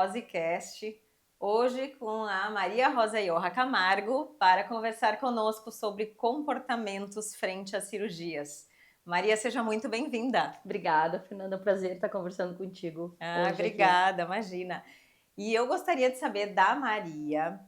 Rosicast, hoje com a Maria Rosa Iorra Camargo, para conversar conosco sobre comportamentos frente às cirurgias. Maria, seja muito bem-vinda. Obrigada, Fernanda. É um prazer estar conversando contigo hoje Obrigada, imagina. E eu gostaria de saber da Maria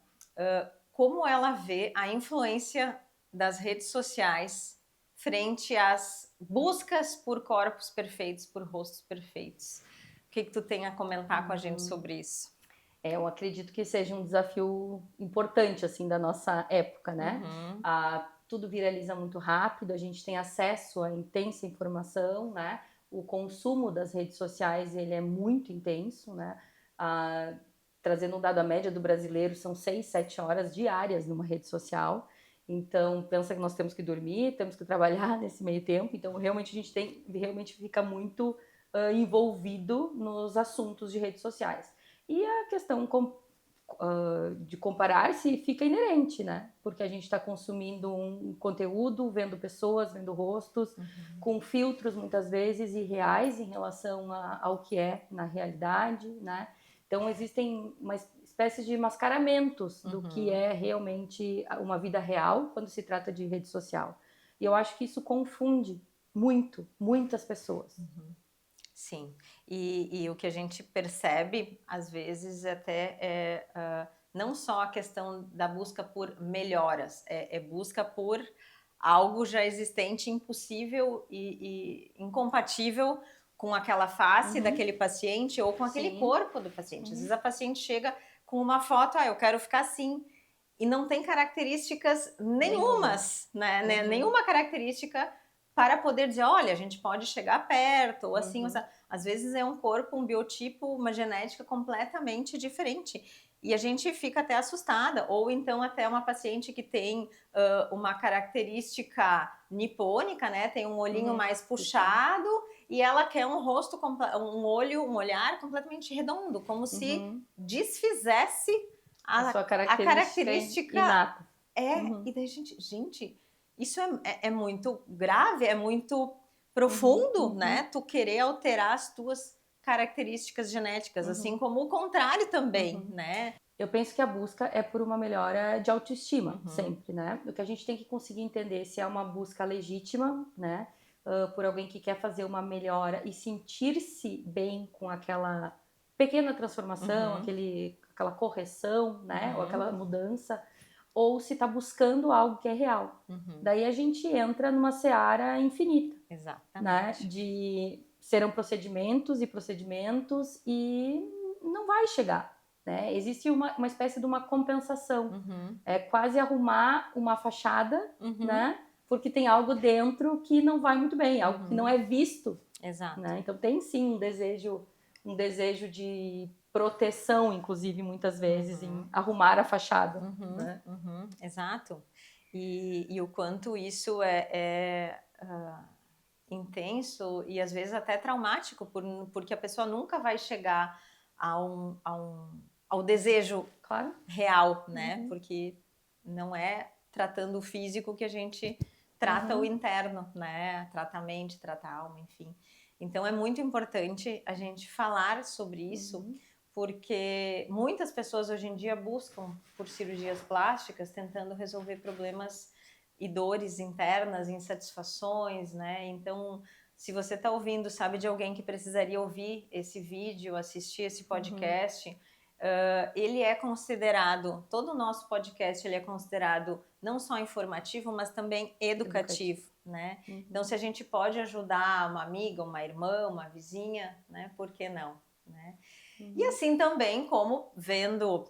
como ela vê a influência das redes sociais frente às buscas por corpos perfeitos, por rostos perfeitos. O que tu tem a comentar com a gente sobre isso? Eu acredito que seja um desafio importante assim da nossa época, né? Tudo viraliza muito rápido, a gente tem acesso a intensa informação, né? O consumo das redes sociais ele é muito intenso, né? Trazendo um dado, a média do brasileiro são 6, 7 horas diárias numa rede social. Então, pensa que nós temos que dormir, temos que trabalhar nesse meio tempo. Então, realmente a gente realmente fica muito envolvido nos assuntos de redes sociais. E a questão de comparar-se fica inerente, né? Porque a gente está consumindo um conteúdo, vendo pessoas, vendo rostos, com filtros muitas vezes irreais em relação ao que é na realidade, né? Então existem uma espécie de mascaramentos do que é realmente uma vida real quando se trata de rede social. E eu acho que isso confunde muitas pessoas. Sim, e o que a gente percebe, às vezes, até não só a questão da busca por melhoras, é busca por algo já existente, impossível e incompatível com aquela face daquele paciente ou com aquele corpo do paciente. Às vezes a paciente chega com uma foto, eu quero ficar assim, e não tem características nenhumas, né? Nenhuma característica para poder dizer, olha, a gente pode chegar perto, ou assim, às vezes é um corpo, um biotipo, uma genética completamente diferente. E a gente fica até assustada, ou então até uma paciente que tem uma característica nipônica, né? Tem um olhinho mais puxado e ela quer um rosto, um olhar completamente redondo, como se desfizesse a sua característica inata. E daí, gente, isso é muito grave, é muito profundo, né? Tu querer alterar as tuas características genéticas, assim como o contrário também, né? Eu penso que a busca é por uma melhora de autoestima, sempre, né? O que a gente tem que conseguir entender se é uma busca legítima, né? Por alguém que quer fazer uma melhora e sentir-se bem com aquela pequena transformação, aquela correção, né? Ou aquela mudança, ou se está buscando algo que é real. Daí a gente entra numa seara infinita, né? Serão procedimentos e não vai chegar. Né? Existe uma espécie de uma compensação. É quase arrumar uma fachada, né? Porque tem algo dentro que não vai muito bem, algo que não é visto. Né? Então tem sim um desejo de proteção, inclusive, muitas vezes, em arrumar a fachada. Né? Exato. E o quanto isso é intenso e às vezes até traumático, porque a pessoa nunca vai chegar ao desejo real, né? Porque não é tratando o físico que a gente trata o interno, né? Trata a mente, trata a alma, enfim. Então é muito importante a gente falar sobre isso, porque muitas pessoas hoje em dia buscam por cirurgias plásticas tentando resolver problemas e dores internas, insatisfações, né? Então, se você está ouvindo, sabe de alguém que precisaria ouvir esse vídeo, assistir esse podcast, ele é considerado, todo o nosso podcast ele é considerado não só informativo, mas também educativo, né? Então, se a gente pode ajudar uma amiga, uma irmã, uma vizinha, né? Por que não, né? E assim também como vendo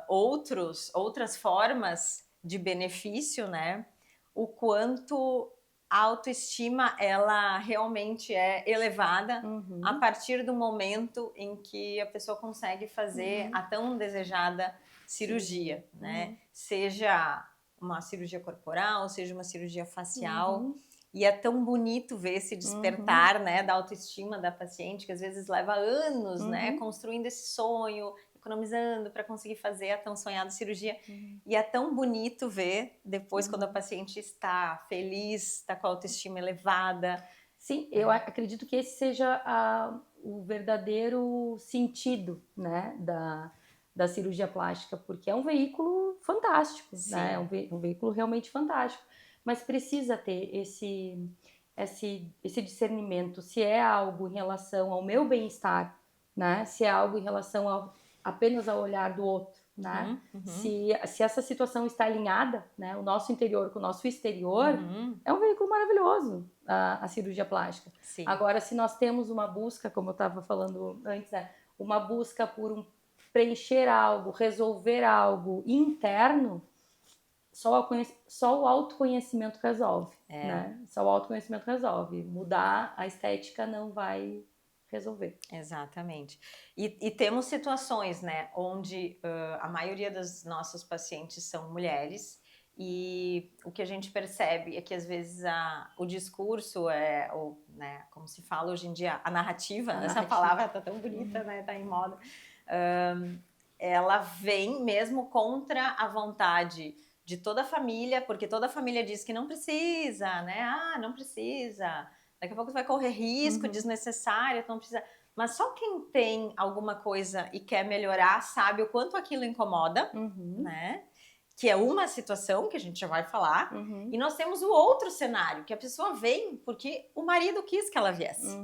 outras formas de benefício, né? O quanto a autoestima ela realmente é elevada a partir do momento em que a pessoa consegue fazer a tão desejada cirurgia, né? Seja uma cirurgia corporal, seja uma cirurgia facial. E é tão bonito ver esse despertar, né, da autoestima da paciente, que às vezes leva anos, né, construindo esse sonho, economizando para conseguir fazer a tão sonhada cirurgia. E é tão bonito ver depois quando a paciente está feliz, está com a autoestima elevada. Sim, eu acredito que esse seja o verdadeiro sentido, né, da cirurgia plástica, porque é um veículo fantástico, né? É um veículo realmente fantástico, mas precisa ter esse discernimento, se é algo em relação ao meu bem-estar, né? Se é algo em relação apenas ao olhar do outro, né? Se essa situação está alinhada, né? O nosso interior com o nosso exterior, é um veículo maravilhoso, a cirurgia plástica. Sim. Agora, se nós temos uma busca, como eu estava falando antes, né? Uma busca por preencher algo, resolver algo interno, só o autoconhecimento resolve, né? Só o autoconhecimento resolve. Mudar a estética não vai resolver. Exatamente. E temos situações, né, onde a maioria das nossas pacientes são mulheres e o que a gente percebe é que às vezes o discurso né, como se fala hoje em dia, a narrativa, essa palavra tá tão bonita, né, tá em moda, ela vem mesmo contra a vontade de toda a família, porque toda a família diz que não precisa, né, não precisa, daqui a pouco tu vai correr risco desnecessário, tu não precisa. Mas só quem tem alguma coisa e quer melhorar sabe o quanto aquilo incomoda, né? Que é uma situação que a gente já vai falar. E nós temos o outro cenário, que a pessoa vem porque o marido quis que ela viesse,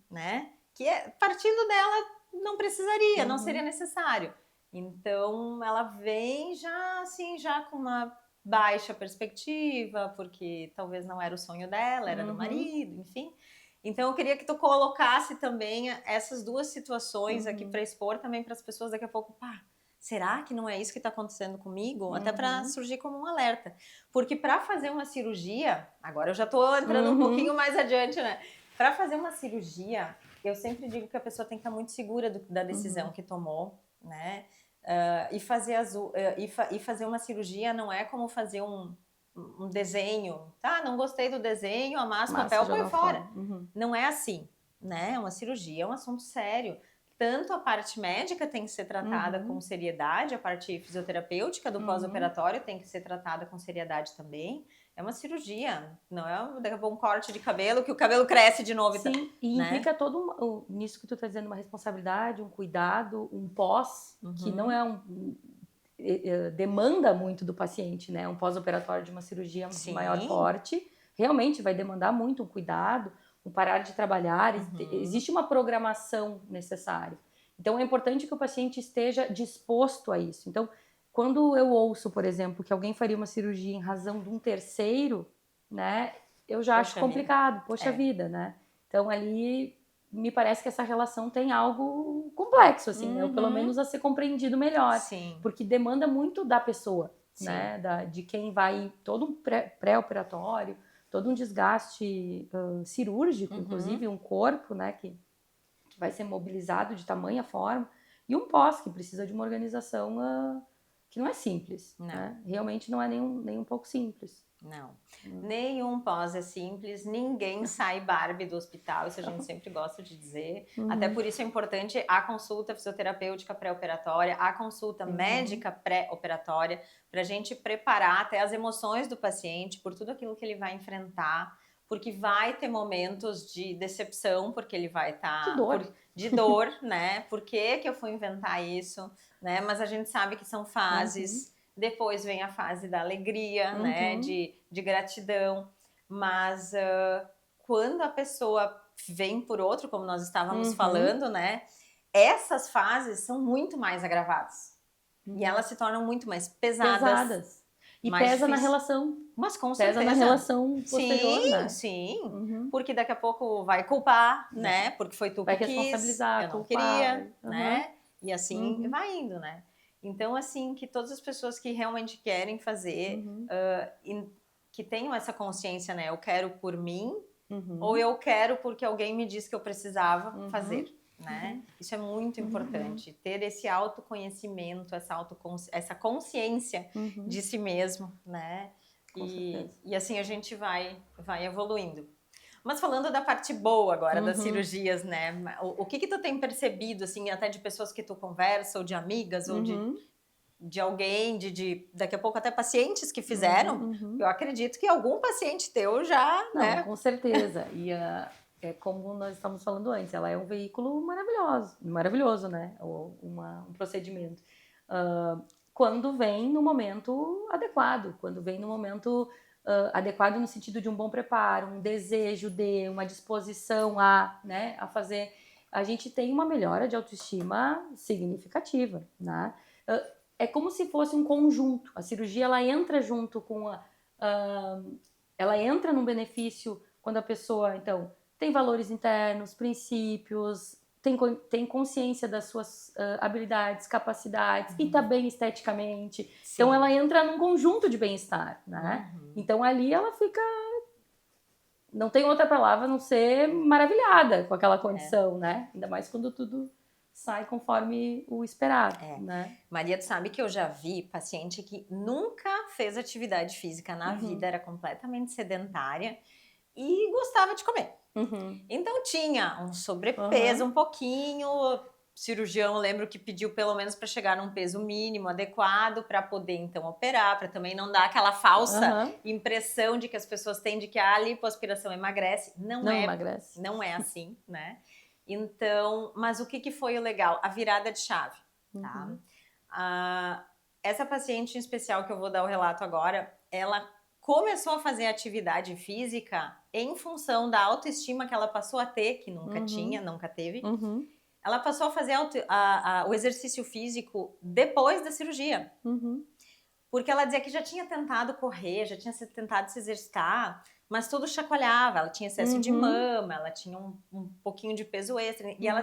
né? Que partindo dela não precisaria, não seria necessário. Então ela vem já assim, já com uma baixa perspectiva, porque talvez não era o sonho dela, era do marido, enfim. Então eu queria que tu colocasse também essas duas situações aqui para expor também para as pessoas daqui a pouco, será que não é isso que está acontecendo comigo? Até para surgir como um alerta. Porque para fazer uma cirurgia, agora eu já estou entrando um pouquinho mais adiante, né? Para fazer uma cirurgia, eu sempre digo que a pessoa tem que estar muito segura da decisão que tomou, né? E fazer uma cirurgia não é como fazer um desenho, não gostei do desenho, amassa o papel, põe fora. Não é assim, né? Uma cirurgia é um assunto sério. Tanto a parte médica tem que ser tratada com seriedade, a parte fisioterapêutica do pós-operatório tem que ser tratada com seriedade também. É uma cirurgia, não é daqui a pouco um corte de cabelo, que o cabelo cresce de novo. Sim, e implica todo nisso que tu tá dizendo, uma responsabilidade, um cuidado, um pós, que não é demanda muito do paciente, né? Um pós-operatório de uma cirurgia de maior porte, realmente vai demandar muito um cuidado, um parar de trabalhar, existe uma programação necessária. Então é importante que o paciente esteja disposto a isso. Então, quando eu ouço, por exemplo, que alguém faria uma cirurgia em razão de um terceiro, né? Eu já acho complicado, vida, né? Então ali me parece que essa relação tem algo complexo, assim, né? Ou pelo menos a ser compreendido melhor. Sim. Porque demanda muito da pessoa, né? De quem vai todo um pré-operatório, todo um desgaste cirúrgico, inclusive um corpo, né? Que vai ser mobilizado de tamanha forma. E um pós, que precisa de uma organização que não é simples, né? Realmente não é nem um pouco simples. Não, nenhum pós é simples, ninguém sai Barbie do hospital, isso a gente sempre gosta de dizer. Até por isso é importante a consulta fisioterapêutica pré-operatória, a consulta médica pré-operatória, para a gente preparar até as emoções do paciente por tudo aquilo que ele vai enfrentar, porque vai ter momentos de decepção, porque ele vai estar de dor, né? Por que eu fui inventar isso, né? Mas a gente sabe que são fases. Depois vem a fase da alegria, né? De gratidão. Mas quando a pessoa vem por outro, como nós estávamos falando, né? Essas fases são muito mais agravadas. E elas se tornam muito mais pesadas. E pesa na relação. Mas com certeza. Pesa na relação posterior, né? Sim. Porque daqui a pouco vai culpar, né? Porque foi tu que quis, responsabilizar, eu não queria, né? E assim vai indo, né? Então, assim, que todas as pessoas que realmente querem fazer, que tenham essa consciência, né? Eu quero por mim, ou eu quero porque alguém me disse que eu precisava fazer, né? Isso é muito importante, ter esse autoconhecimento, essa consciência de si mesmo, né? E assim a gente vai evoluindo. Mas falando da parte boa agora, das cirurgias, né? O que tu tem percebido, assim, até de pessoas que tu conversa, ou de amigas, ou de alguém, daqui a pouco até pacientes que fizeram? Eu acredito que algum paciente teu já, né? Com certeza. E como nós estamos falando antes, ela é um veículo maravilhoso, né? Um procedimento. Quando vem no momento adequado, quando vem no momento adequado no sentido de um bom preparo, um desejo de, uma disposição né, a fazer. A gente tem uma melhora de autoestima significativa, né? É como se fosse um conjunto. A cirurgia, ela entra junto com ela entra num benefício quando a pessoa, então, tem valores internos, princípios, tem consciência das suas habilidades, capacidades, e tá bem esteticamente. Sim. Então, ela entra num conjunto de bem-estar, né? Então, ali ela fica... Não tem outra palavra a não ser maravilhada com aquela condição, né? Ainda mais quando tudo sai conforme o esperado, né? Maria, tu sabe que eu já vi paciente que nunca fez atividade física na vida, era completamente sedentária e gostava de comer. Então tinha um sobrepeso um pouquinho, o cirurgião, lembro que pediu pelo menos para chegar num peso mínimo adequado para poder então operar, para também não dar aquela falsa impressão de que as pessoas têm de que a lipoaspiração emagrece. Não emagrece. Não é assim, né? Então, mas o que foi o legal? A virada de chave, tá? Essa paciente em especial que eu vou dar o relato agora, ela começou a fazer atividade física em função da autoestima que ela passou a ter, que nunca tinha, nunca teve. Ela passou a fazer o exercício físico depois da cirurgia. Porque ela dizia que já tinha tentado correr, já tinha tentado se exercitar, mas tudo chacoalhava. Ela tinha excesso de mama, ela tinha um pouquinho de peso extra. E ela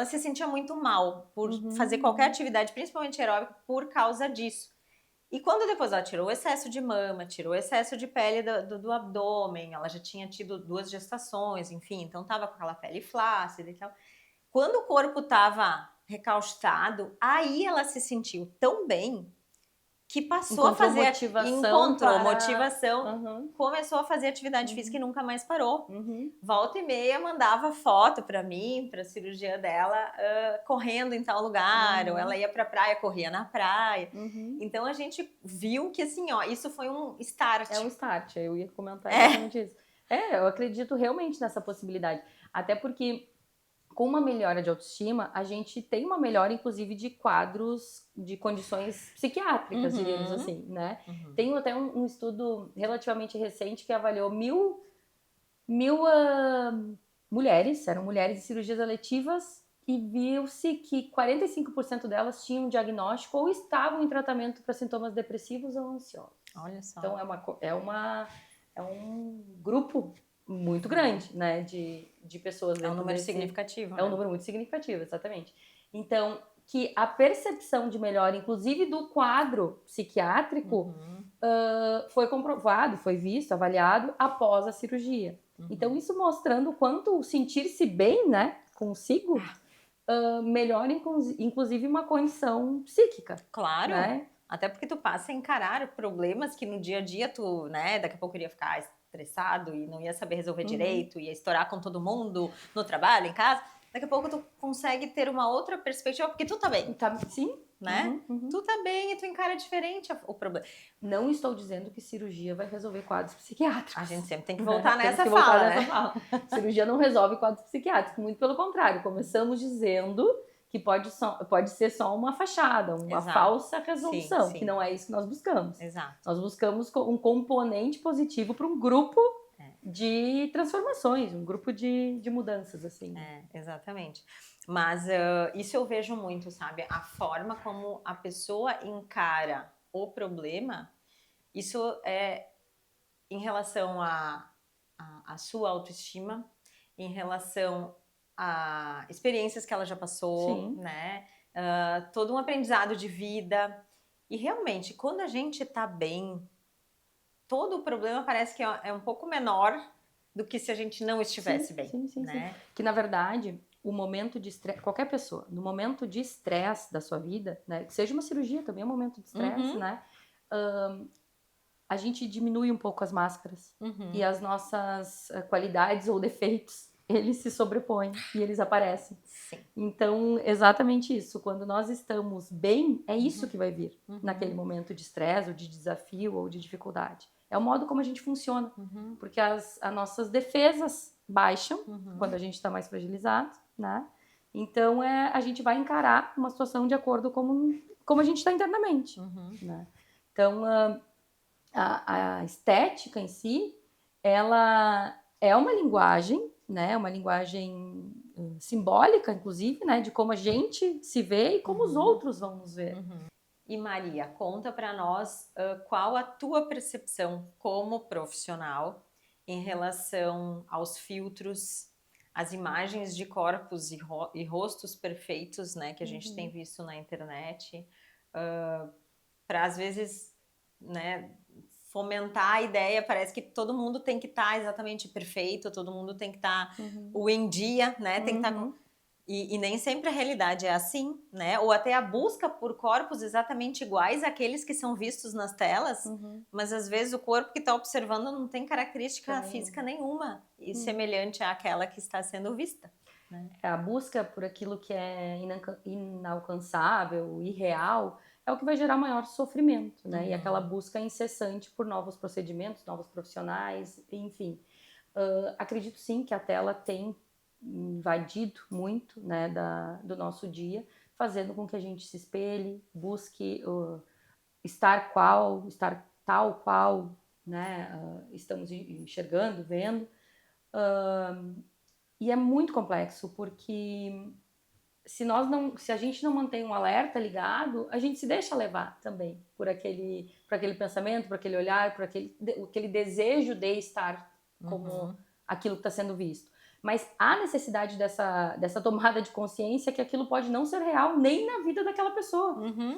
se sentia muito mal por fazer qualquer atividade, principalmente aeróbica, por causa disso. E quando depois ela tirou o excesso de mama, tirou o excesso de pele do abdômen, ela já tinha tido 2 gestações, enfim, então tava com aquela pele flácida e tal. Quando o corpo tava recalcitrado, aí ela se sentiu tão bem que passou a fazer motivação, começou a fazer atividade física e nunca mais parou. Volta e meia mandava foto para mim, para a cirurgia dela, correndo em tal lugar, ou ela ia para a praia, corria na praia. Então a gente viu que assim, ó, isso foi um start. É um start, eu ia comentar exatamente isso. Eu acredito realmente nessa possibilidade, até porque com uma melhora de autoestima, a gente tem uma melhora, inclusive, de quadros, de condições psiquiátricas, diríamos assim, né? Tem até um estudo relativamente recente que avaliou mil mulheres, eram mulheres de cirurgias eletivas, e viu-se que 45% delas tinham diagnóstico ou estavam em tratamento para sintomas depressivos ou ansiosos. Olha só. Então, é um grupo muito grande, né, de pessoas. É um número significativo. É um número muito significativo, exatamente. Então, que a percepção de melhora, inclusive do quadro psiquiátrico, foi comprovado, foi visto, avaliado após a cirurgia. Então, isso mostrando o quanto o sentir-se bem, né, consigo, melhora, inclusive, uma condição psíquica. Claro. Né? Até porque tu passa a encarar problemas que no dia a dia tu, né, daqui a pouco iria ficar estressado e não ia saber resolver direito, ia estourar com todo mundo no trabalho, em casa. Daqui a pouco tu consegue ter uma outra perspectiva, porque tu tá bem. Sim. Né? Tu tá bem e tu encara diferente o problema. Não estou dizendo que cirurgia vai resolver quadros psiquiátricos. A gente sempre tem que voltar nessa fala, né? Cirurgia não resolve quadros psiquiátricos, muito pelo contrário. Começamos dizendo que pode ser só uma fachada, uma falsa resolução, que não é isso que nós buscamos. Exato. Nós buscamos um componente positivo para um grupo de transformações, um grupo de mudanças, assim. Exatamente. Mas isso eu vejo muito, sabe? A forma como a pessoa encara o problema, isso é em relação à sua autoestima, em relação a experiências que ela já passou, né? Todo um aprendizado de vida. E realmente, quando a gente tá bem, todo o problema parece que é um pouco menor do que se a gente não estivesse bem. Né? Que, na verdade, o momento de estresse, qualquer pessoa, no momento de estresse da sua vida, né? Que seja uma cirurgia também é um momento de estresse, né? A gente diminui um pouco as máscaras e as nossas qualidades ou defeitos, eles se sobrepõem e eles aparecem. Então, exatamente isso. Quando nós estamos bem, é isso que vai vir naquele momento de estresse, ou de desafio, ou de dificuldade. é o modo como a gente funciona. Porque as nossas defesas baixam quando a gente está mais fragilizado, né? Então, a gente vai encarar uma situação de acordo como a gente está internamente, né? Então, a estética em si, ela é uma linguagem, né? Uma linguagem simbólica, inclusive, né? De como a gente se vê e como os outros vão nos ver. E Maria, conta para nós qual a tua percepção como profissional em relação aos filtros, as imagens de corpos e rostos perfeitos, né, que a gente tem visto na internet, para às vezes, né, fomentar a ideia, parece que todo mundo tem que estar exatamente perfeito, todo mundo tem que estar o em dia, né, tem que estar e nem sempre a realidade é assim, né? Ou até a busca por corpos exatamente iguais àqueles que são vistos nas telas, mas às vezes o corpo que está observando não tem característica física nenhuma e semelhante àquela que está sendo vista. Né? A busca por aquilo que é inalcançável, irreal, é o que vai gerar maior sofrimento, né? E aquela busca incessante por novos procedimentos, novos profissionais, enfim. Acredito sim que a tela tem invadido muito, né, do nosso dia, fazendo com que a gente se espelhe, busque estar tal qual, né, estamos enxergando, vendo. E é muito complexo, porque se a gente não mantém um alerta ligado, a gente se deixa levar também por aquele pensamento, por aquele olhar, por aquele desejo de estar como aquilo que está sendo visto. Mas há necessidade dessa tomada de consciência que aquilo pode não ser real nem na vida daquela pessoa.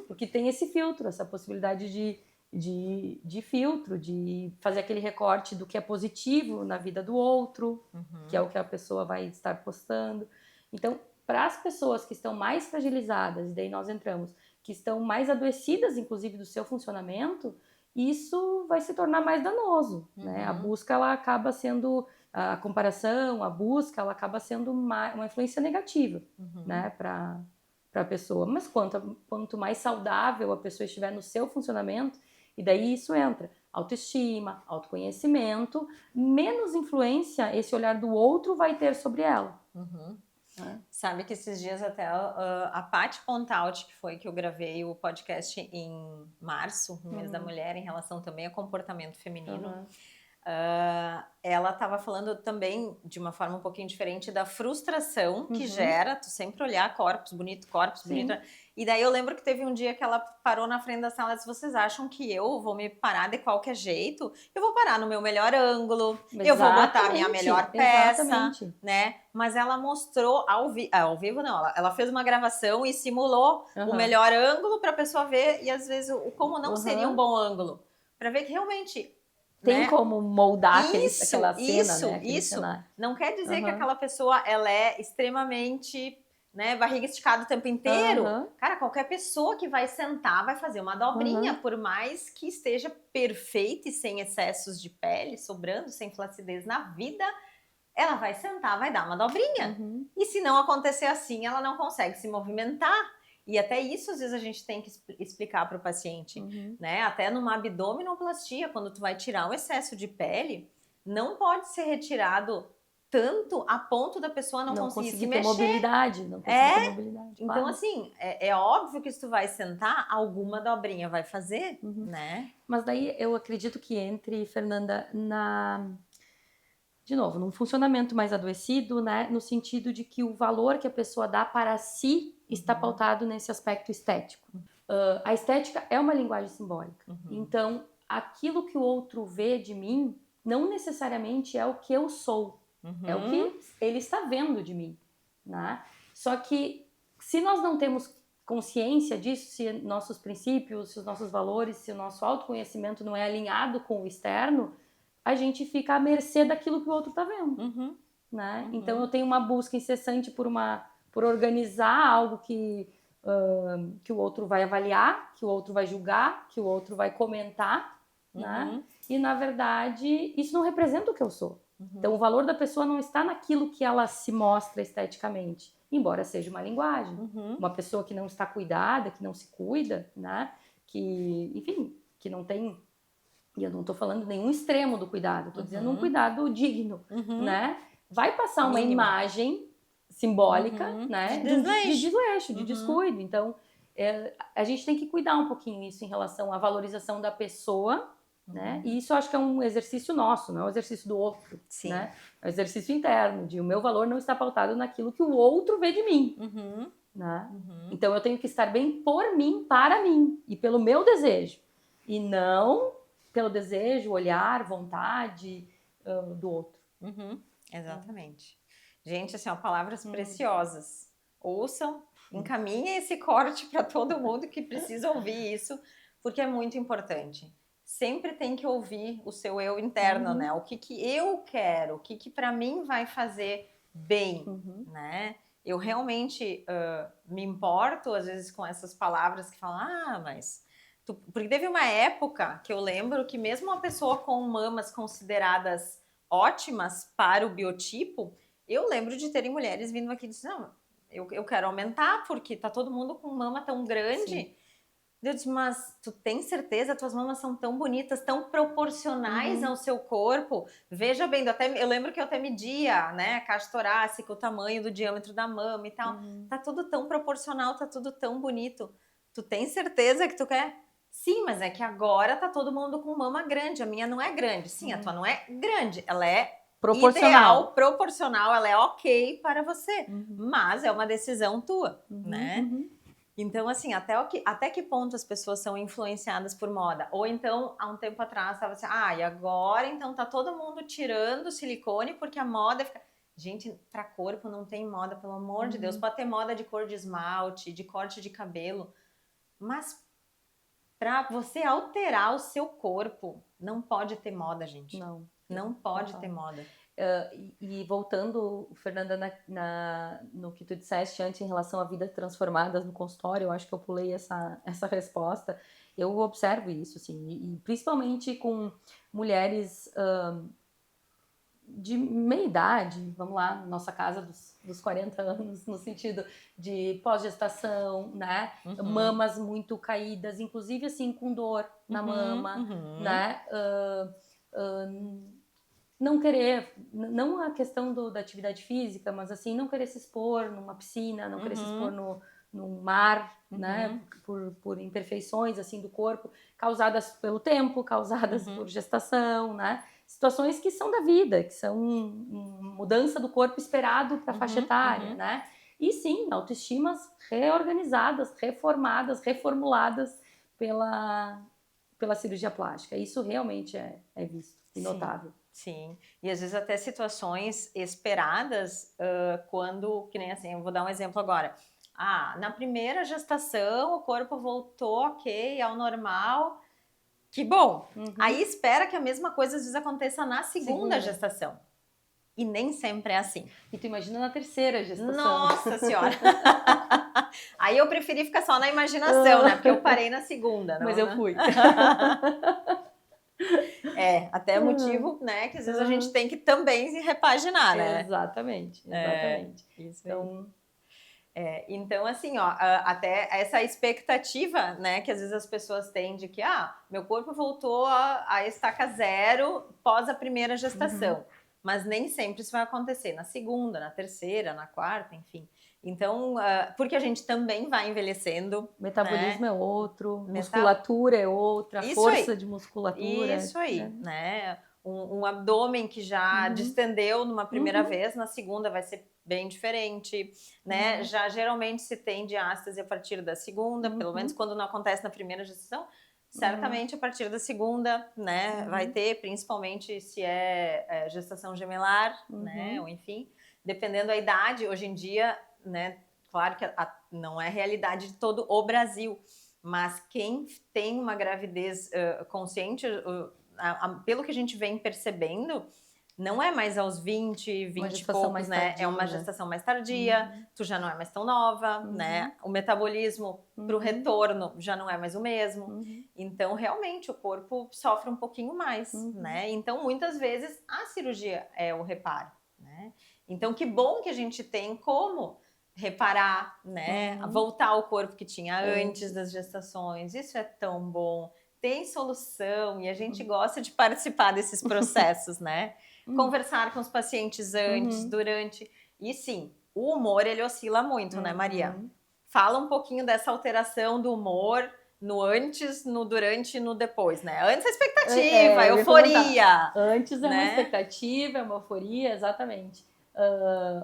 Porque tem esse filtro, essa possibilidade de filtro, de fazer aquele recorte do que é positivo na vida do outro, que é o que a pessoa vai estar postando. Então, para as pessoas que estão mais fragilizadas, e daí nós entramos, que estão mais adoecidas, inclusive, do seu funcionamento, isso vai se tornar mais danoso, né? A busca, ela acaba sendo... A comparação, a busca, ela acaba sendo uma influência negativa, né, para a pessoa. Mas quanto mais saudável a pessoa estiver no seu funcionamento, e daí isso entra autoestima, autoconhecimento, menos influência esse olhar do outro vai ter sobre ela. Sabe que esses dias até a Paty Pontaut, que foi que eu gravei o podcast em março, no mês da mulher, em relação também a comportamento feminino, ela estava falando também de uma forma um pouquinho diferente da frustração que gera tu sempre olhar corpos bonitos, e daí eu lembro que teve um dia que ela parou na frente da sala e disse: vocês acham que eu vou me parar de qualquer jeito? Eu vou parar no meu melhor ângulo, eu vou botar a minha melhor peça, né? Mas ela mostrou ao vivo não, ela fez uma gravação e simulou o melhor ângulo para a pessoa ver, e às vezes como não seria um bom ângulo, para ver que realmente tem, né, como moldar aquela cena, né? Isso. Não quer dizer que aquela pessoa ela é extremamente, né, barriga esticada o tempo inteiro. Cara, qualquer pessoa que vai sentar vai fazer uma dobrinha, por mais que esteja perfeita e sem excessos de pele, sobrando, sem flacidez na vida, ela vai sentar, vai dar uma dobrinha. E se não acontecer assim, ela não consegue se movimentar. E até isso, às vezes, a gente tem que explicar para o paciente, né? Até numa abdominoplastia, quando tu vai tirar um excesso de pele, não pode ser retirado tanto a ponto da pessoa não conseguir se mexer. Mobilidade, não conseguir ter mobilidade. Então, claro. Assim, é óbvio que se tu vai sentar, alguma dobrinha vai fazer, né? Mas daí eu acredito que entre, Fernanda, de novo, num funcionamento mais adoecido, né? No sentido de que o valor que a pessoa dá para si está pautado nesse aspecto estético. A estética é uma linguagem simbólica. Então, aquilo que o outro vê de mim não necessariamente é o que eu sou. É o que ele está vendo de mim, né? Só que se nós não temos consciência disso, se nossos princípios, se os nossos valores, se o nosso autoconhecimento não é alinhado com o externo, a gente fica à mercê daquilo que o outro está vendo, né? Então eu tenho uma busca incessante por organizar algo que o outro vai avaliar, que o outro vai julgar, que o outro vai comentar, né? E na verdade isso não representa o que eu sou. Então o valor da pessoa não está naquilo que ela se mostra esteticamente, embora seja uma linguagem. Uma pessoa que não está cuidada, que não se cuida, né? Que, enfim, que não tem E eu não tô falando nenhum extremo do cuidado, tô dizendo um cuidado digno, né? Vai passar uma imagem simbólica, né? De desleixo, de descuido. Então, a gente tem que cuidar um pouquinho isso em relação à valorização da pessoa, né? E isso eu acho que é um exercício nosso, não é um exercício do outro, né? É um exercício interno, de o meu valor não está pautado naquilo que o outro vê de mim, né? Então, eu tenho que estar bem por mim, para mim, e pelo meu desejo. E não pelo desejo, olhar, vontade do outro. Exatamente. Gente, assim, ó, palavras preciosas. Ouçam, encaminhem esse corte para todo mundo que precisa ouvir isso, porque é muito importante. Sempre tem que ouvir o seu eu interno, né? O que eu quero, o que para mim vai fazer bem, né? Eu realmente me importo, às vezes, com essas palavras que falam, mas... Porque teve uma época que eu lembro que mesmo uma pessoa com mamas consideradas ótimas para o biotipo, eu lembro de terem mulheres vindo aqui e dizendo, não, eu quero aumentar porque tá todo mundo com mama tão grande. Sim. Eu disse, mas tu tem certeza? Tuas mamas são tão bonitas, tão proporcionais ao seu corpo. Veja bem, eu lembro que eu até media, né, a caixa torácica, o tamanho do diâmetro da mama e tal. Tá tudo tão proporcional, tá tudo tão bonito. Tu tem certeza que tu quer? Sim, mas é que agora tá todo mundo com mama grande. A minha não é grande. Sim, a tua não é grande. Ela é ideal, proporcional, ela é ok para você. Mas é uma decisão tua, né? Então, assim, até que ponto as pessoas são influenciadas por moda? Ou então, há um tempo atrás, estava assim, e agora então tá todo mundo tirando silicone porque a moda fica... Gente, para corpo não tem moda, pelo amor de Deus. Pode ter moda de cor de esmalte, de corte de cabelo, mas para você alterar o seu corpo, não pode ter moda, gente. Não pode ter moda. E voltando, Fernanda, no que tu disseste antes em relação à vida transformadas no consultório, eu acho que eu pulei essa resposta. Eu observo isso, assim, e principalmente com mulheres de meia idade, vamos lá, nossa casa dos 40 anos, no sentido de pós-gestação, né? Mamas muito caídas, inclusive assim, com dor na mama, né? Não querer, não a questão da atividade física, mas assim, não querer se expor numa piscina, não querer se expor no mar, né? Por imperfeições assim do corpo, causadas pelo tempo, causadas por gestação, né? Situações que são da vida, que são mudança do corpo esperado para a faixa etária, né? E sim, autoestimas reorganizadas, reformadas, reformuladas pela cirurgia plástica. Isso realmente é visto e notável. Sim, e às vezes até situações esperadas quando, que nem assim, eu vou dar um exemplo agora. Na primeira gestação o corpo voltou ok ao normal, que bom. Aí espera que a mesma coisa às vezes aconteça na segunda gestação. E nem sempre é assim. E tu imagina na terceira gestação. Nossa Senhora! Aí eu preferi ficar só na imaginação, né? Porque eu parei na segunda. Mas eu fui. Até motivo, né, que às vezes a gente tem que também se repaginar, né? Exatamente. Isso então, então, assim, ó, até essa expectativa, né, que às vezes as pessoas têm de que, meu corpo voltou a estaca zero pós a primeira gestação. Mas nem sempre isso vai acontecer na segunda, na terceira, na quarta, enfim. Então, porque a gente também vai envelhecendo. Metabolismo, né? É outro, musculatura é outra, força de musculatura. Isso aí, né? Um abdômen que já distendeu numa primeira vez, na segunda vai ser bem diferente, né? Já geralmente se tem diástase a partir da segunda, pelo menos quando não acontece na primeira gestação. Certamente a partir da segunda, né, vai ter, principalmente se é gestação gemelar, né, ou enfim, dependendo da idade, hoje em dia, né, claro que não é realidade de todo o Brasil, mas quem tem uma gravidez consciente, pelo que a gente vem percebendo, não é mais aos 20 e poucos, né? Tardia, é uma gestação mais tardia, tu já não é mais tão nova, né? O metabolismo para o retorno já não é mais o mesmo. Então, realmente, o corpo sofre um pouquinho mais, né? Então, muitas vezes, a cirurgia é o reparo, né? Então, que bom que a gente tem como reparar, né? Voltar ao corpo que tinha antes das gestações. Isso é tão bom. tem solução e a gente gosta de participar desses processos, né? Conversar com os pacientes antes, durante. E sim, o humor, ele oscila muito, né, Maria? Fala um pouquinho dessa alteração do humor no antes, no durante e no depois, né? Antes a expectativa, a euforia. Antes é uma expectativa, é uma euforia, exatamente.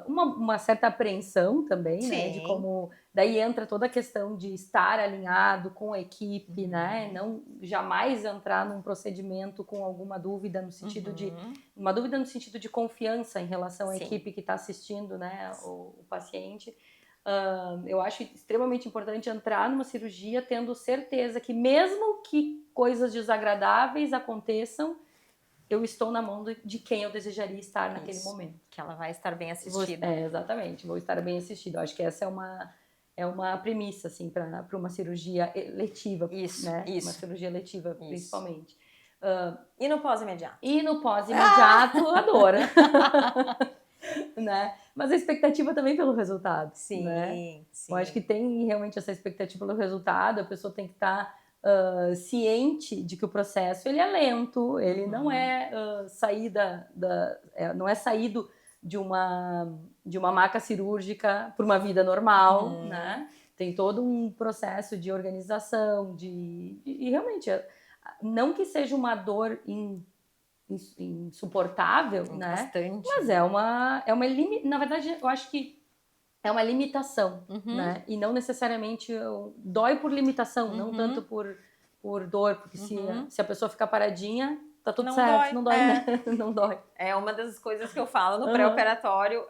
Uma certa apreensão também, né? De como... Daí entra toda a questão de estar alinhado com a equipe, né? Não jamais entrar num procedimento com alguma dúvida no sentido de... Uma dúvida no sentido de confiança em relação à equipe que está assistindo, né? O paciente. Eu acho extremamente importante entrar numa cirurgia tendo certeza que mesmo que coisas desagradáveis aconteçam, eu estou na mão de quem eu desejaria estar naquele momento. Que ela vai estar bem assistida. Exatamente, vou estar bem assistida. Eu acho que essa é uma premissa, assim, para uma cirurgia letiva. Né? Uma cirurgia letiva, principalmente. E no pós-imediato? E no pós-imediato, adoro. Né? Mas a expectativa também pelo resultado. Sim, né? sim. Eu acho que tem realmente essa expectativa pelo resultado, a pessoa tem que estar ciente de que o processo ele é lento, ele não é não é saído de uma maca cirúrgica para uma vida normal, né? Tem todo um processo de organização, e realmente, não que seja uma dor insuportável, né? Bastante. Mas na verdade, eu acho que é uma limitação, né? E não necessariamente dói por limitação, não tanto por dor, porque se a pessoa ficar paradinha, tá tudo certo, não dói, né? Não dói. É uma das coisas que eu falo no pré-operatório,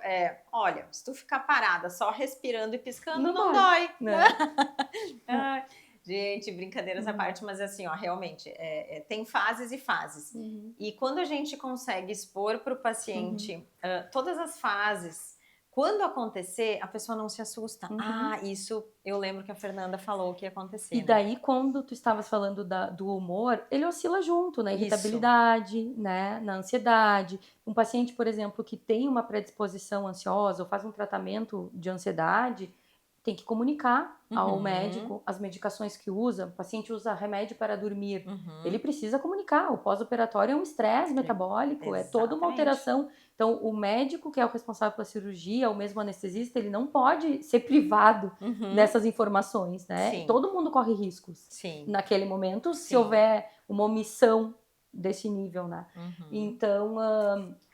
olha, se tu ficar parada só respirando e piscando, não dói. Né? Gente, brincadeiras à parte, mas assim, ó, realmente, tem fases e fases. E quando a gente consegue expor para o paciente todas as fases, quando acontecer, a pessoa não se assusta. Isso eu lembro que a Fernanda falou que ia acontecer. E daí, quando tu estavas falando do humor, ele oscila junto na irritabilidade, né, na ansiedade. Um paciente, por exemplo, que tem uma predisposição ansiosa ou faz um tratamento de ansiedade, tem que comunicar ao médico as medicações que usa. O paciente usa remédio para dormir. Ele precisa comunicar. O pós-operatório é um estresse metabólico, é toda uma alteração. Então, o médico, que é o responsável pela cirurgia, o mesmo anestesista, ele não pode ser privado dessas informações, né? Sim. Todo mundo corre riscos naquele momento, se houver uma omissão desse nível, né? Então,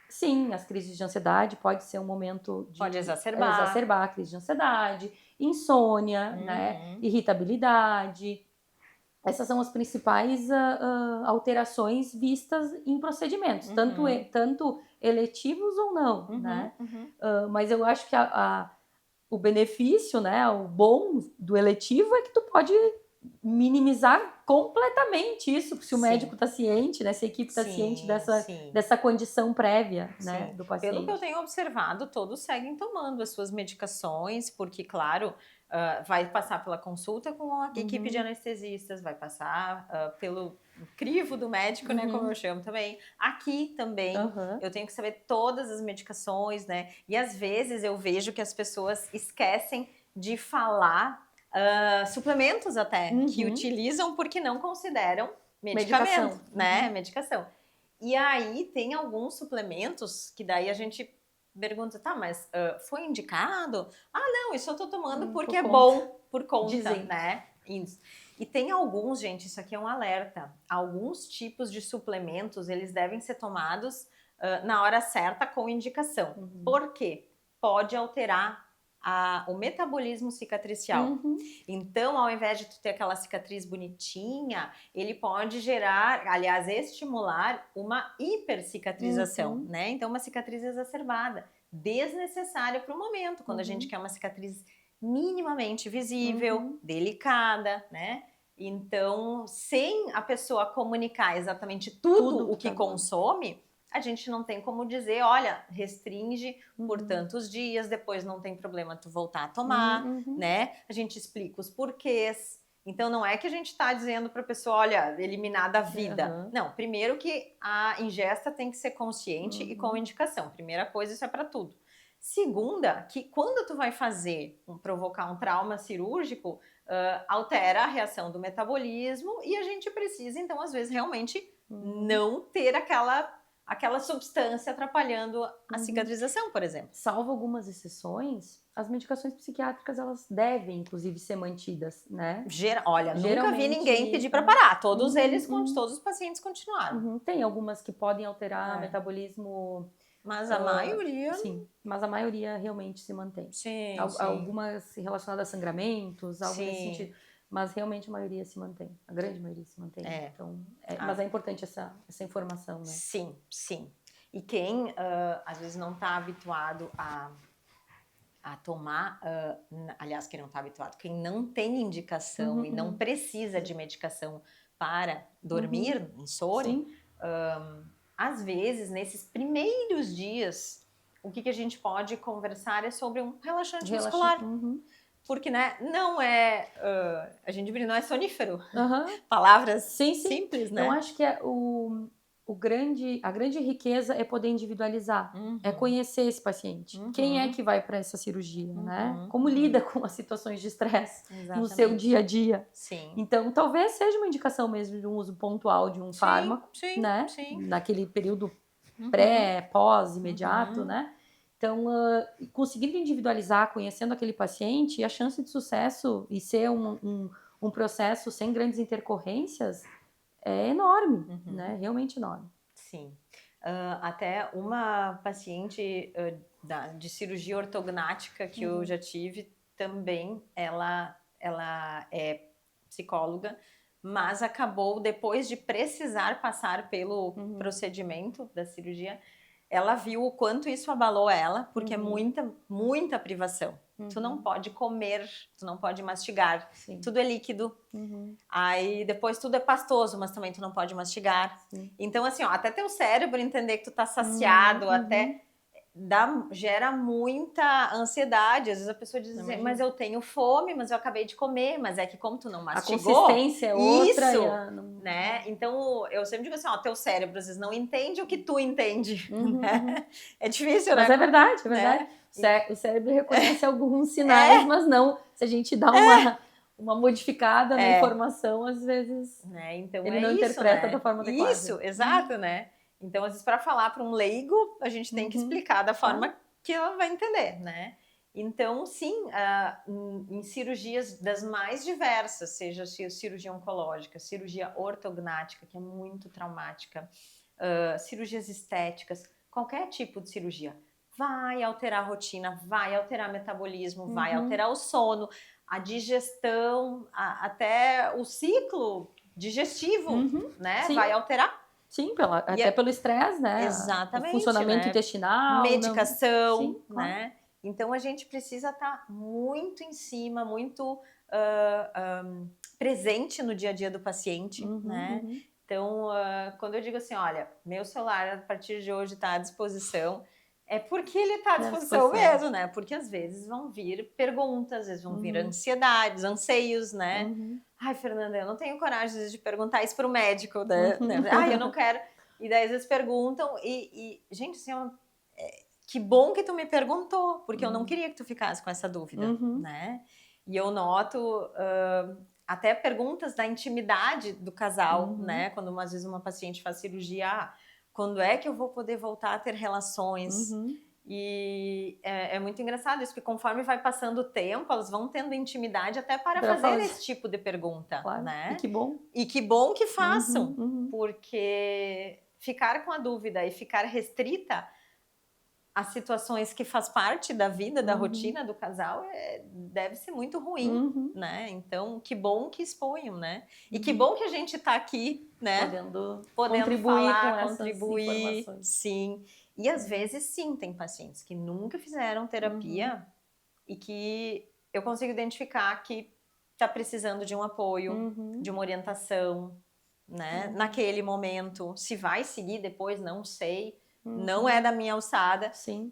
sim, as crises de ansiedade pode ser um momento de... Pode exacerbar a crise de ansiedade, insônia, né? Irritabilidade. Essas são as principais alterações vistas em procedimentos, tanto eletivos ou não, né? Mas eu acho que o benefício, né, o bom do eletivo é que tu pode minimizar completamente isso, se o médico está ciente, né, se a equipe está ciente dessa condição prévia, né, do paciente. Pelo que eu tenho observado, todos seguem tomando as suas medicações, porque, claro, vai passar pela consulta com a equipe de anestesistas, vai passar pelo crivo do médico, né, como eu chamo também. Aqui também, eu tenho que saber todas as medicações, né, e às vezes eu vejo que as pessoas esquecem de falar suplementos até, que utilizam porque não consideram medicamento, né, medicação. E aí tem alguns suplementos que daí a gente pergunta, tá, mas foi indicado? Não, isso eu tô tomando porque é bom, por conta, né? Isso. E tem alguns, gente, isso aqui é um alerta, alguns tipos de suplementos, eles devem ser tomados na hora certa com indicação. Por quê? Pode alterar o metabolismo cicatricial. Então, ao invés de tu ter aquela cicatriz bonitinha, ele pode gerar, aliás, estimular uma hipercicatrização, né? Então, uma cicatriz exacerbada, desnecessária para o momento, quando a gente quer uma cicatriz minimamente visível, delicada, né? Então, sem a pessoa comunicar exatamente tudo o que consome, a gente não tem como dizer, olha, restringe por tantos dias, depois não tem problema tu voltar a tomar, né? A gente explica os porquês. Então, não é que a gente está dizendo para a pessoa, olha, eliminar da vida. Não, primeiro que a ingesta tem que ser consciente e com indicação. Primeira coisa, isso é para tudo. Segunda, que quando tu vai provocar um trauma cirúrgico, altera a reação do metabolismo e a gente precisa, então, às vezes, realmente não ter aquela substância atrapalhando a cicatrização, por exemplo. Salvo algumas exceções, as medicações psiquiátricas, elas devem, inclusive, ser mantidas, né? Olha, nunca vi ninguém pedir para parar. Todos todos os pacientes continuaram. Tem algumas que podem alterar o metabolismo... Mas a maioria... Sim, mas a maioria realmente se mantém. Sim, algumas relacionadas a sangramentos, algo nesse sentido. Mas realmente a maioria se mantém. A grande maioria se mantém. Então, mas é importante essa informação, né? Sim, sim. E quem, às vezes, não está habituado a tomar... aliás, quem não está habituado, quem não tem indicação e não precisa de medicação para dormir, insônia... às vezes, nesses primeiros dias, o que a gente pode conversar é sobre um relaxante muscular. Porque, né, não é... a gengibre não é sonífero. Palavras simples, né? Eu acho que a grande riqueza é poder individualizar. É conhecer esse paciente. Quem é que vai para essa cirurgia, né? Como lida com as situações de estresse no seu dia a dia. Sim. Então, talvez seja uma indicação mesmo de um uso pontual de um fármaco, né? Naquele período pré, pós, imediato, né? Então, conseguindo individualizar, conhecendo aquele paciente, a chance de sucesso e ser um processo sem grandes intercorrências é enorme, né? Realmente enorme. Sim. Até uma paciente de cirurgia ortognática que eu já tive, também ela é psicóloga, mas acabou, depois de precisar passar pelo procedimento da cirurgia, ela viu o quanto isso abalou ela, porque é muita privação. Tu não pode comer, tu não pode mastigar, tudo é líquido. Aí depois tudo é pastoso, mas também tu não pode mastigar. Então, assim, até teu cérebro entender que tu tá saciado, até gera muita ansiedade. Às vezes a pessoa diz assim, mas eu tenho fome, mas eu acabei de comer, mas é que como tu não mastigou... A consistência é outra. Isso, né? Então, eu sempre digo assim, teu cérebro às vezes não entende o que tu entende. Né? É difícil, né? Mas é verdade, é verdade. Né? O cérebro reconhece alguns sinais, mas não. Se a gente dá uma modificada na informação, às vezes então ele não interpreta da forma adequada. Isso, exato, né? Então, às vezes, para falar para um leigo, a gente tem que explicar da forma que ela vai entender, né? Então, sim, em cirurgias das mais diversas, seja cirurgia oncológica, cirurgia ortognática, que é muito traumática, cirurgias estéticas, qualquer tipo de cirurgia, vai alterar a rotina, vai alterar o metabolismo, vai alterar o sono, a digestão, até o ciclo digestivo, né? Vai alterar. Sim, até pelo estresse, né? Exatamente. O funcionamento intestinal. Medicação, sim, né? Claro. Então, a gente precisa estar muito em cima, muito presente no dia a dia do paciente, né? Então, quando eu digo assim, olha, meu celular a partir de hoje está à disposição, é porque ele está à disposição mesmo, né? Porque às vezes vão vir perguntas, às vezes vão vir ansiedades, anseios, né? Ai, Fernanda, eu não tenho coragem às vezes, de perguntar isso para o médico, né? Ai, eu não quero. E daí às vezes perguntam gente, assim, que bom que tu me perguntou, porque eu não queria que tu ficasse com essa dúvida, né? E eu noto até perguntas da intimidade do casal, né? Quando às vezes uma paciente faz cirurgia, quando é que eu vou poder voltar a ter relações? E é muito engraçado isso, porque conforme vai passando o tempo, elas vão tendo intimidade até para fazer esse tipo de pergunta, né? E que bom. E que bom que façam, porque ficar com a dúvida e ficar restrita as situações que faz parte da vida, da rotina do casal, deve ser muito ruim, né? Então, que bom que exponham, né? E que bom que a gente está aqui, né? Podendo contribuir falar, com essas informações. Sim. E às vezes, sim, tem pacientes que nunca fizeram terapia e que eu consigo identificar que está precisando de um apoio, de uma orientação, né? Naquele momento. Se vai seguir depois, não sei. Não é da minha alçada,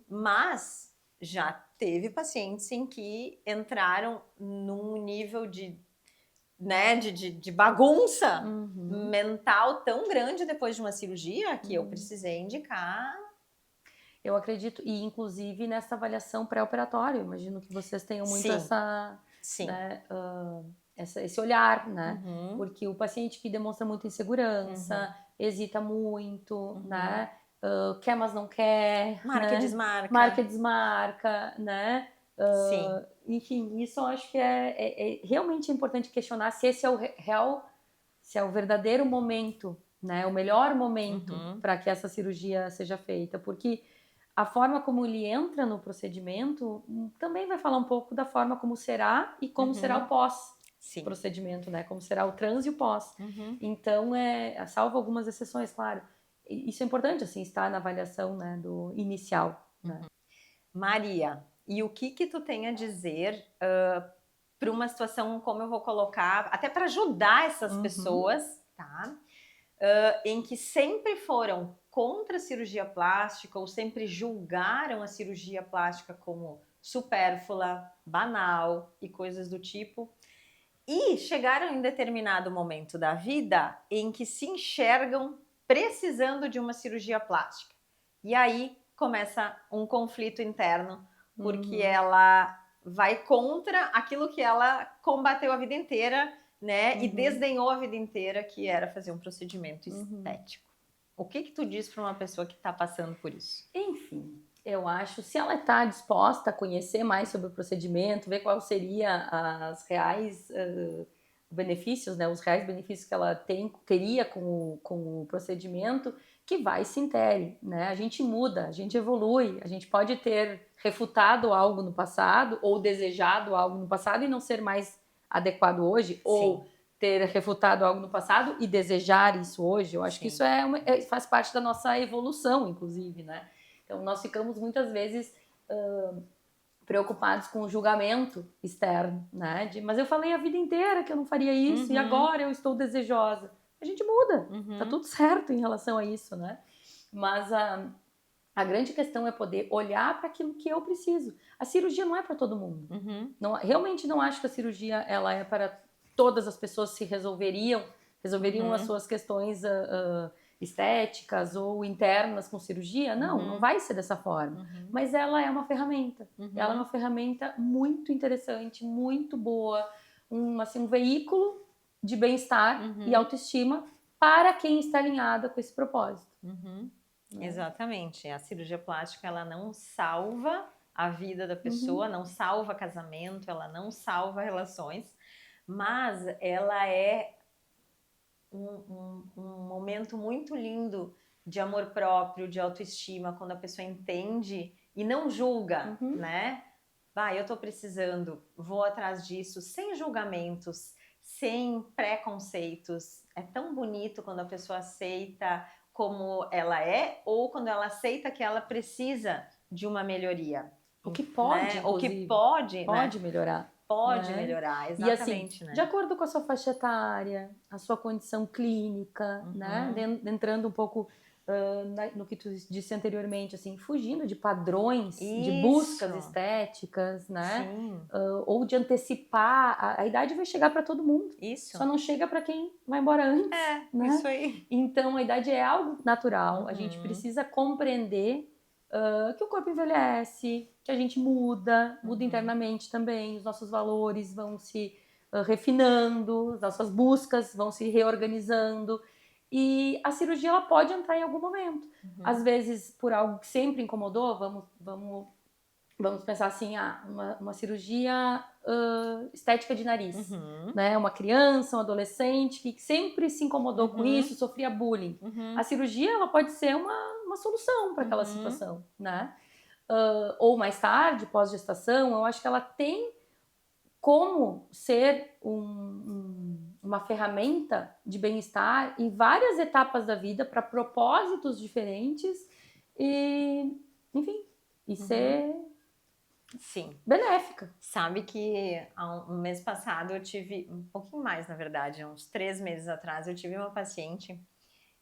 mas já teve pacientes em que entraram num nível de bagunça mental tão grande depois de uma cirurgia que eu precisei indicar. Eu acredito, e inclusive nessa avaliação pré-operatória, imagino que vocês tenham muito essa... Sim. Né, esse olhar, né? Porque o paciente que demonstra muita insegurança, hesita muito, né? Quer, mas não quer. Marca né? e desmarca. Marca e desmarca, né? Sim. Enfim, isso eu acho que é realmente importante questionar se esse é o real, se é o verdadeiro momento, né? O melhor momento para que essa cirurgia seja feita. Porque a forma como ele entra no procedimento também vai falar um pouco da forma como será e como será o pós-procedimento, né? Como será o trans e o pós. Então, salvo algumas exceções, claro. Isso é importante, assim, estar na avaliação, né, do inicial. Né? Maria, e o que tu tem a dizer para uma situação, como eu vou colocar, até para ajudar essas pessoas, tá? Em que sempre foram contra a cirurgia plástica ou sempre julgaram a cirurgia plástica como supérflua, banal e coisas do tipo, e chegaram em determinado momento da vida em que se enxergam precisando de uma cirurgia plástica. E aí começa um conflito interno, porque ela vai contra aquilo que ela combateu a vida inteira, né? E desdenhou a vida inteira, que era fazer um procedimento estético. O que tu diz para uma pessoa que está passando por isso? Enfim, eu acho, se ela está disposta a conhecer mais sobre o procedimento, ver qual seria as reais benefícios, né, os reais benefícios que ela teria com o procedimento, que vai e se intere, né? A gente muda, a gente evolui, a gente pode ter refutado algo no passado ou desejado algo no passado e não ser mais adequado hoje, ou ter refutado algo no passado e desejar isso hoje. Eu acho que isso faz parte da nossa evolução, inclusive, né? Então, nós ficamos muitas vezes preocupados com o julgamento externo, né? Mas eu falei a vida inteira que eu não faria isso e agora eu estou desejosa. A gente muda, tá tudo certo em relação a isso, né? Mas a grande questão é poder olhar para aquilo que eu preciso. A cirurgia não é para todo mundo. Realmente não acho que a cirurgia ela é para todas as pessoas se resolveriam as suas questões estéticas ou internas com cirurgia. Não vai ser dessa forma. Mas ela é uma ferramenta. Ela é uma ferramenta muito interessante, muito boa, um veículo de bem-estar e autoestima para quem está alinhada com esse propósito. Né? Exatamente. A cirurgia plástica, ela não salva a vida da pessoa, não salva casamento, ela não salva relações, mas ela é um momento muito lindo de amor próprio, de autoestima, quando a pessoa entende e não julga, né? Eu tô precisando, vou atrás disso, sem julgamentos, sem preconceitos. É tão bonito quando a pessoa aceita como ela é ou quando ela aceita que ela precisa de uma melhoria. O que pode, né? O que pode melhorar. Pode melhorar, exatamente. E assim, de acordo com a sua faixa etária, a sua condição clínica, né? Entrando um pouco no que tu disse anteriormente, assim, fugindo de padrões, de buscas estéticas, né? Ou de antecipar. A idade vai chegar para todo mundo. Só não chega para quem vai embora antes. Né? Isso aí. Então, a idade é algo natural. A gente precisa compreender que o corpo envelhece, que a gente muda internamente também, os nossos valores vão se refinando, as nossas buscas vão se reorganizando e a cirurgia ela pode entrar em algum momento. Às vezes por algo que sempre incomodou, vamos pensar assim, uma cirurgia estética de nariz, né? Uma criança, um adolescente que sempre se incomodou com isso, sofria bullying. A cirurgia ela pode ser uma solução para aquela situação, né? Ou mais tarde, pós-gestação, eu acho que ela tem como ser uma ferramenta de bem-estar em várias etapas da vida para propósitos diferentes e, enfim, e ser benéfica. Sabe que um mês passado eu tive, um pouquinho mais na verdade, uns 3 meses atrás, eu tive uma paciente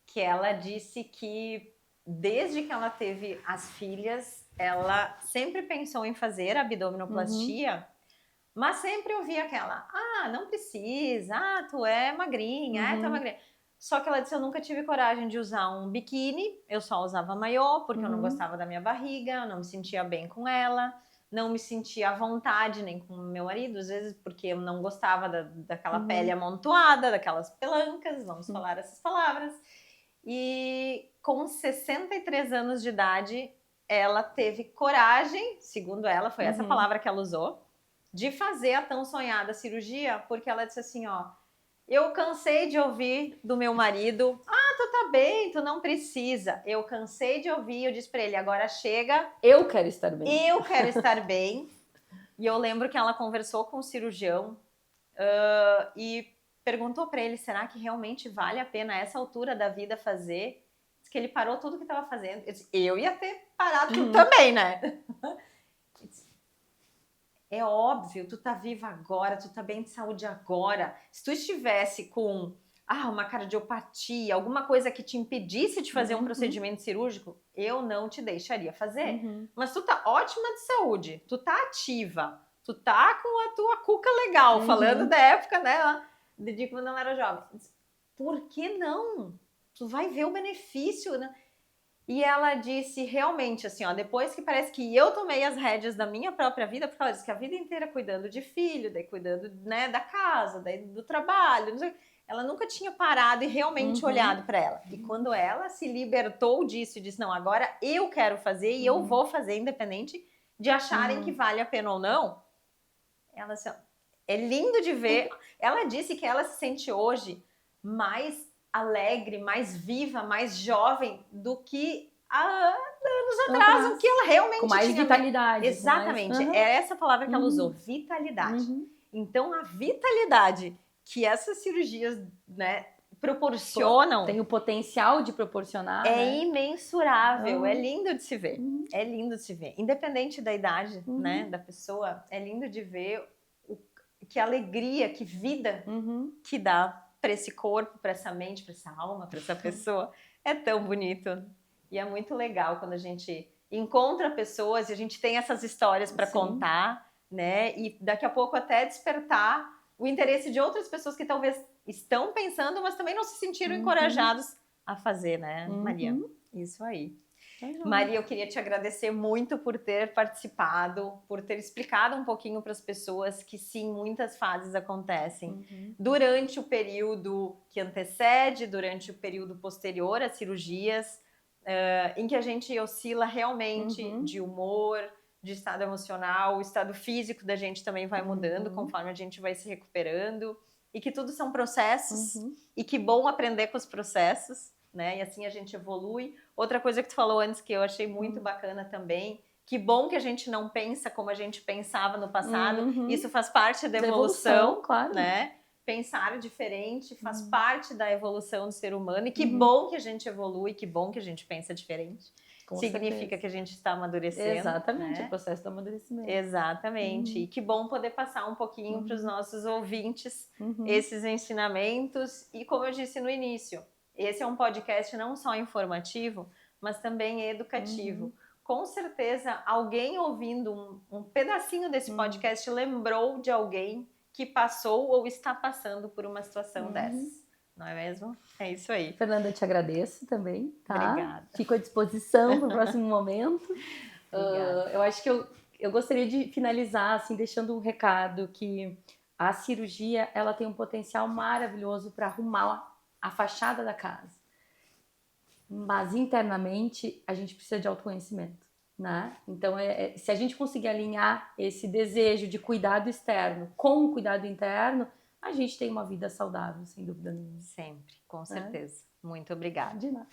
que ela disse que desde que ela teve as filhas, ela sempre pensou em fazer abdominoplastia, mas sempre ouvia aquela, não precisa, tu é magrinha, tu é magrinha. Só que ela disse, eu nunca tive coragem de usar um biquíni, eu só usava maiô, porque eu não gostava da minha barriga, eu não me sentia bem com ela, não me sentia à vontade nem com o meu marido, às vezes porque eu não gostava daquela pele amontoada, daquelas pelancas, vamos falar essas palavras. E com 63 anos de idade, ela teve coragem, segundo ela, foi essa palavra que ela usou, de fazer a tão sonhada cirurgia, porque ela disse assim, ó, eu cansei de ouvir do meu marido, tu tá bem, tu não precisa. Eu cansei de ouvir, eu disse pra ele, agora chega. Eu quero estar bem. Eu quero estar bem. E eu lembro que ela conversou com o cirurgião e perguntou pra ele, será que realmente vale a pena a essa altura da vida fazer? Diz que ele parou tudo que estava fazendo. Eu ia ter parado tudo também, né? É óbvio, tu tá viva agora, tu tá bem de saúde agora. Se tu estivesse com uma cardiopatia, alguma coisa que te impedisse de fazer um procedimento cirúrgico, eu não te deixaria fazer. Mas tu tá ótima de saúde, tu tá ativa, tu tá com a tua cuca legal, falando da época, né, de quando eu era jovem. Por que não? Tu vai ver o benefício, né? E ela disse realmente assim, ó, depois que parece que eu tomei as rédeas da minha própria vida, porque ela disse que a vida inteira cuidando de filho, daí cuidando, né, da casa, daí do trabalho, não sei, ela nunca tinha parado e realmente olhado para ela. E quando ela se libertou disso e disse, não, agora eu quero fazer e eu vou fazer, independente de acharem que vale a pena ou não, ela assim, ó, é lindo de ver. Ela disse que ela se sente hoje mais alegre, mais viva, mais jovem do que há anos atrás, o que ela realmente com mais tinha. Vitalidade. Exatamente, é essa palavra que ela usou, vitalidade. Então, a vitalidade que essas cirurgias, né, proporcionam... Tem o potencial de proporcionar, né? Imensurável, é lindo de se ver. É lindo de se ver. Independente da idade, né, da pessoa, é lindo de ver que alegria, que vida que dá para esse corpo, para essa mente, para essa alma, para essa pessoa. É tão bonito. E é muito legal quando a gente encontra pessoas e a gente tem essas histórias para contar, né? E daqui a pouco até despertar o interesse de outras pessoas que talvez estão pensando, mas também não se sentiram encorajados a fazer, né, Maria? Isso aí. Maria, eu queria te agradecer muito por ter participado, por ter explicado um pouquinho para as pessoas que sim, muitas fases acontecem durante o período que antecede, durante o período posterior às cirurgias, em que a gente oscila realmente de humor, de estado emocional, o estado físico da gente também vai mudando conforme a gente vai se recuperando, e que tudo são processos, e que bom aprender com os processos, né? E assim a gente evolui. Outra coisa que tu falou antes que eu achei muito bacana também, que bom que a gente não pensa como a gente pensava no passado, isso faz parte da evolução, claro. né? Pensar diferente faz parte da evolução do ser humano, e que bom que a gente evolui, que bom que a gente pensa diferente. Com Significa certeza. Que a gente está amadurecendo. Exatamente, né? O processo do amadurecimento. Exatamente. E que bom poder passar um pouquinho para os nossos ouvintes esses ensinamentos. E como eu disse no início, esse é um podcast não só informativo, mas também educativo. Com certeza, alguém ouvindo um pedacinho desse podcast lembrou de alguém que passou ou está passando por uma situação dessas. Não é mesmo? É isso aí. Fernanda, eu te agradeço também, tá? Obrigada. Fico à disposição para o próximo momento. Eu acho que eu gostaria de finalizar assim, deixando um recado que a cirurgia ela tem um potencial maravilhoso para arrumar a fachada da casa. Mas internamente a gente precisa de autoconhecimento, né? Então, se a gente conseguir alinhar esse desejo de cuidado externo com o cuidado interno, a gente tem uma vida saudável, sem dúvida nenhuma. Sempre, com certeza. Muito obrigada. De nada.